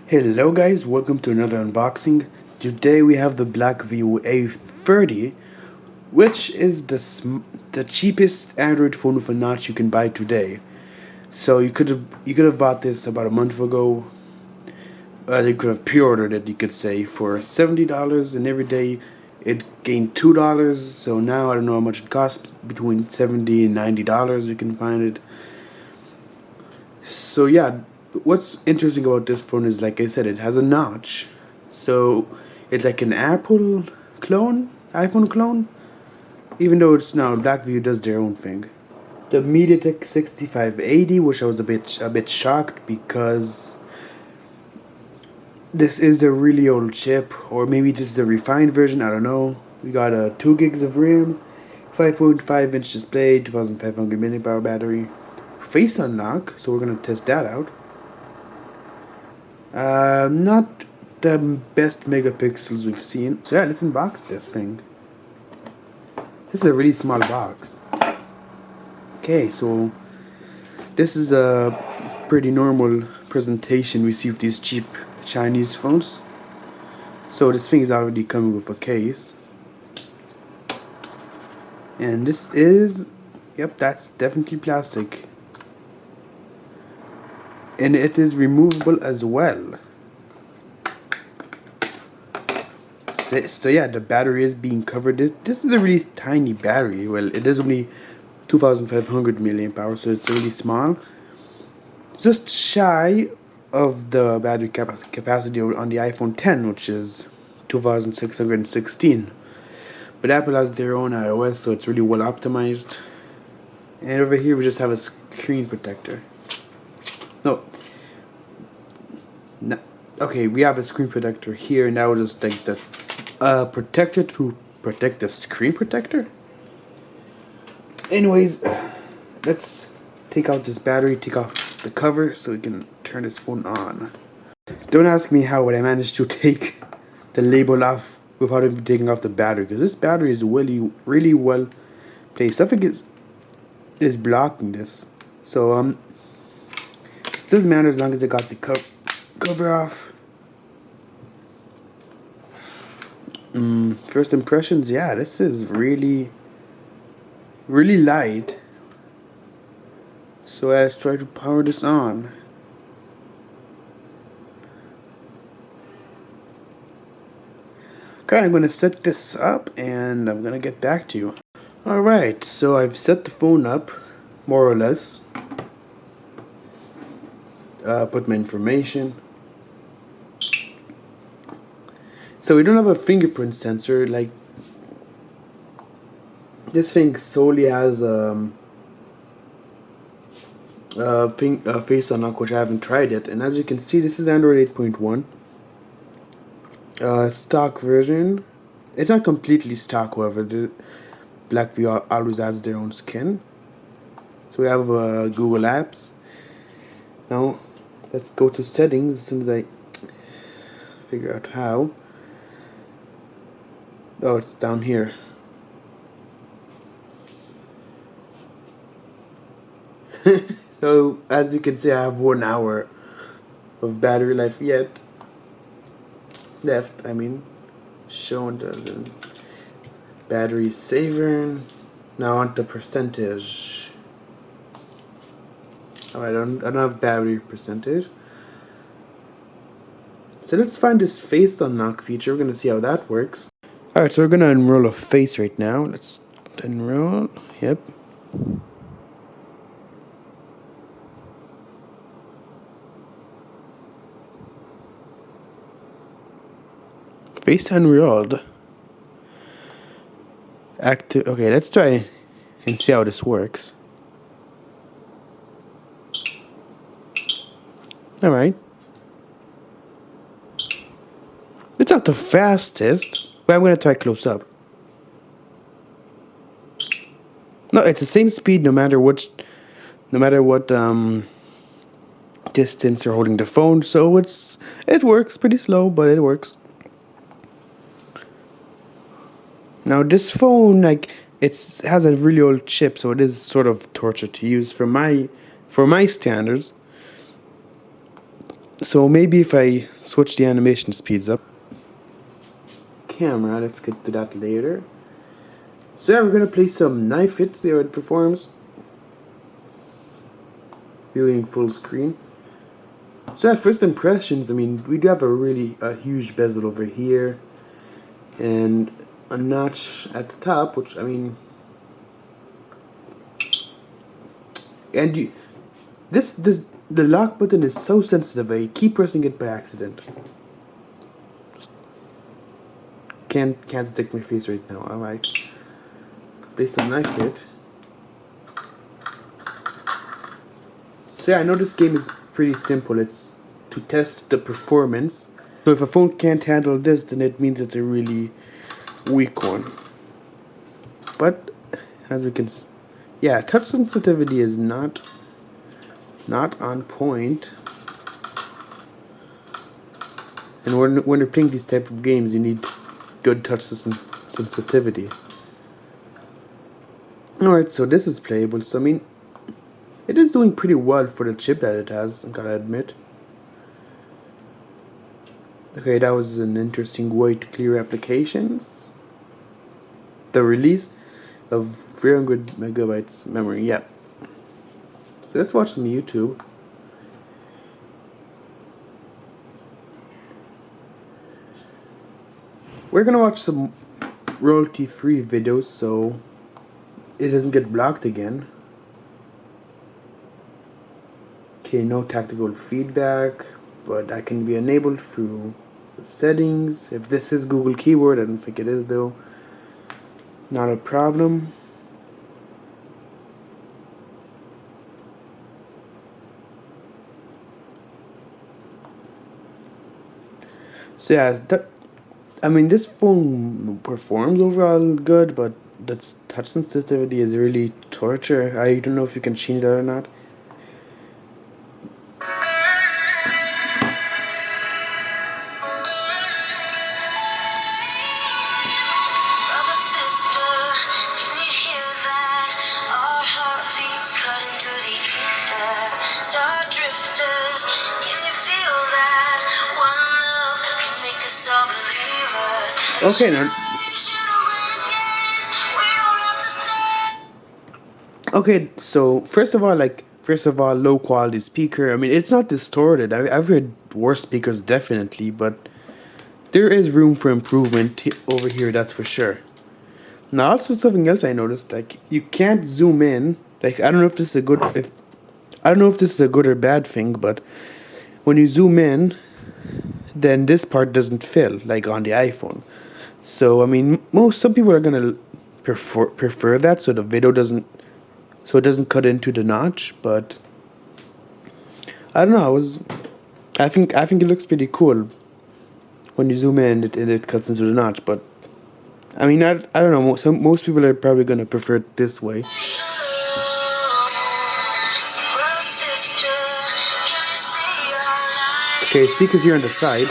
Hello guys, welcome to another unboxing. Today we have the BlackView A30, which is the cheapest Android phone with a notch you can buy today. So you could have bought this about a month ago. You could have pre-ordered it, you could say, for $70, and every day it gained $2. So now I don't know how much it costs, between $70 and $90. You can find it. So yeah, what's interesting about this phone is, like I said, it has a notch. So it's like an Apple clone, iPhone clone, even though it's now BlackView does their own thing. The MediaTek 6580, which I was a bit shocked because this is a really old chip, or maybe this is the refined version. I don't know. We got a 2 gigs of RAM, 5.5-inch display, 2,500 mAh battery, face unlock. So we're gonna test that out. Not the best megapixels we've seen. So yeah, let's unbox this thing. This is a really small box. Okay, so this is a pretty normal presentation we see with these cheap Chinese phones. So this thing is already coming with a case. And this is, yep, that's definitely plastic. And it is removable as well. So yeah, the battery is being covered. This is a really tiny battery. Well, it is only 2,500 mAh, so it's really small. Just shy of the battery capacity on the iPhone 10, which is 2,616. But Apple has their own iOS, so it's really well optimized. And over here we just have a screen protector. No. Okay, we have a screen protector here, and that was just like the protector to protect the screen protector. Anyways, let's take out this battery, take off the cover so we can turn this phone on. Don't ask me how I managed to take the label off without even taking off the battery, because this battery is really well placed. Something is blocking this. So it doesn't matter as long as I got the cover off. First impressions, yeah, this is really light. So let's try to power this on. Okay, I'm gonna set this up and I'm gonna get back to you. Alright, so I've set the phone up, more or less. Put my information. So we don't have a fingerprint sensor. Like, this thing solely has face unlock, which I haven't tried yet. And as you can see, this is Android 8.1 stock version. It's not completely stock, however. The BlackView always adds their own skin. So we have Google Apps. Now let's go to settings as soon as I figure out how. Oh, it's down here. So as you can see, I have 1 hour of battery life left. I mean, showing the battery saver. Now on the percentage. Oh, I don't have battery percentage. So let's find this face unlock feature. We're gonna see how that works. Alright, so we're gonna enroll a face right now. Let's enroll. Yep. Face enrolled. Active. Okay, let's try and see how this works. Alright. It's not the fastest, but I'm gonna try close up. No, it's the same speed no matter what distance you're holding the phone. So it works pretty slow, but it works. Now this phone, like, it has a really old chip, so it is sort of torture to use for my standards. So maybe if I switch the animation speeds up. Camera, let's get to that later. So yeah, we're gonna play some knife hits, see how it performs. Viewing full screen. So yeah, first impressions, I mean, we do have a huge bezel over here. And a notch at the top, which, I mean... And you... The lock button is so sensitive, I keep pressing it by accident. Can't detect my face right now, alright. Let's play some knife hit. So yeah, I know this game is pretty simple. It's to test the performance. So if a phone can't handle this, then it means it's a really weak one. But as we can, yeah, touch sensitivity is not on point. And when you're playing these type of games, you need good touch sensitivity. Alright, so this is playable. So I mean, it is doing pretty well for the chip that it has, I gotta admit. Okay, that was an interesting way to clear applications. The release of 300 megabytes memory, yeah. So let's watch some YouTube. We're gonna watch some royalty-free videos so it doesn't get blocked again. Okay, no tactical feedback, but that can be enabled through the settings. If this is Google keyword, I don't think it is though. Not a problem. So yeah, I mean, this phone performs overall good, but that's touch sensitivity is really torture. I don't know if you can change that or not. Okay, now. Okay, so first of all, low quality speaker. I mean, it's not distorted. I've heard worse speakers definitely, but there is room for improvement over here. That's for sure. Now, also something else I noticed, like you can't zoom in. Like I don't know if this is a good if I don't know if this is a good or bad thing, but when you zoom in, then this part doesn't fill like on the iPhone. So I mean, some people are gonna prefer that, so the video doesn't, so it doesn't cut into the notch. But I don't know. I think it looks pretty cool when you zoom in. It cuts into the notch, but I mean, I don't know. Most people are probably gonna prefer it this way. Okay, speakers here on the side.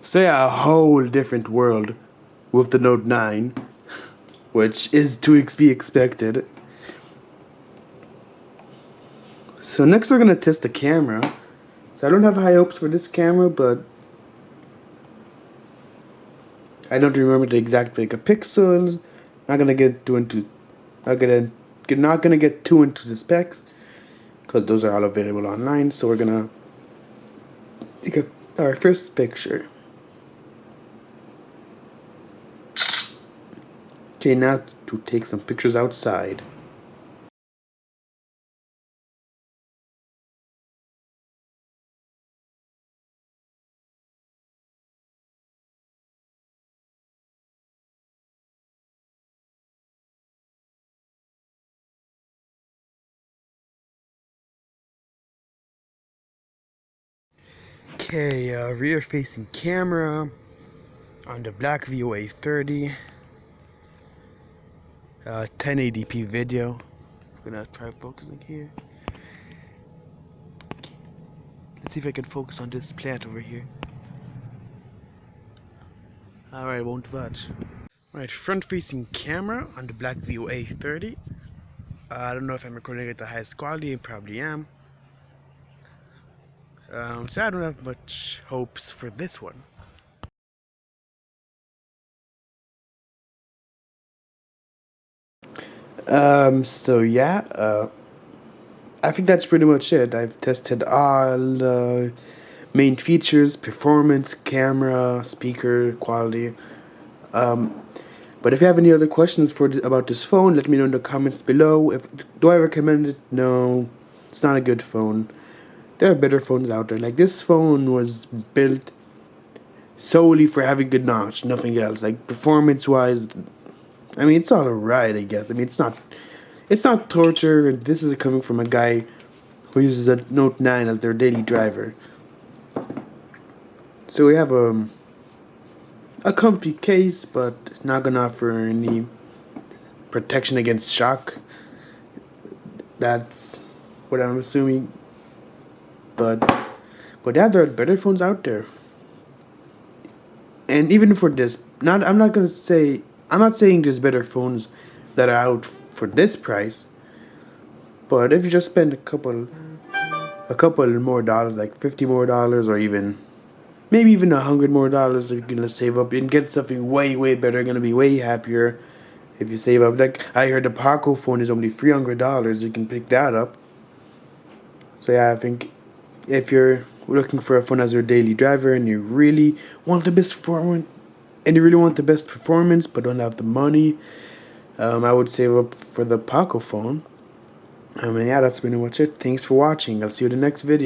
So yeah, a whole different world with the Note 9, which is to be expected. So next we're gonna test the camera. So I don't have high hopes for this camera, but I don't remember the exact megapixels. Not gonna get too into, not gonna get too into the specs, because those are all available online. So we're gonna take our first picture. Okay, now to take some pictures outside. Okay, rear facing camera on the BlackView A30. 1080p video. I'm gonna try focusing here. Let's see if I can focus on this plant over here. Alright, won't budge. Right, front facing camera on the BlackView A30. I don't know if I'm recording at the highest quality, I probably am. So I don't have much hopes for this one. So yeah, I think that's pretty much it. I've tested all the main features, performance, camera, speaker, quality. But if you have any other questions about this phone, let me know in the comments below. Do I recommend it? No, it's not a good phone. There are better phones out there. Like, this phone was built solely for having good notch, nothing else. Like, performance wise, I mean, it's all right, I guess. I mean, it's not torture. This is coming from a guy who uses a Note 9 as their daily driver. So we have a comfy case, but not gonna offer any protection against shock. That's what I'm assuming. But yeah, there are better phones out there. And even for this, I'm not saying there's better phones that are out for this price. But if you just spend a couple more dollars, like $50 more, or maybe even $100 more, you're gonna save up and get something way better. You're gonna be way happier if you save up. Like, I heard the Poco phone is only $300. You can pick that up. So yeah, I think if you're looking for a phone as your daily driver and you really want the best performance, but don't have the money, I would save up for the Poco phone. Yeah, that's pretty much it. Thanks for watching. I'll see you in the next video.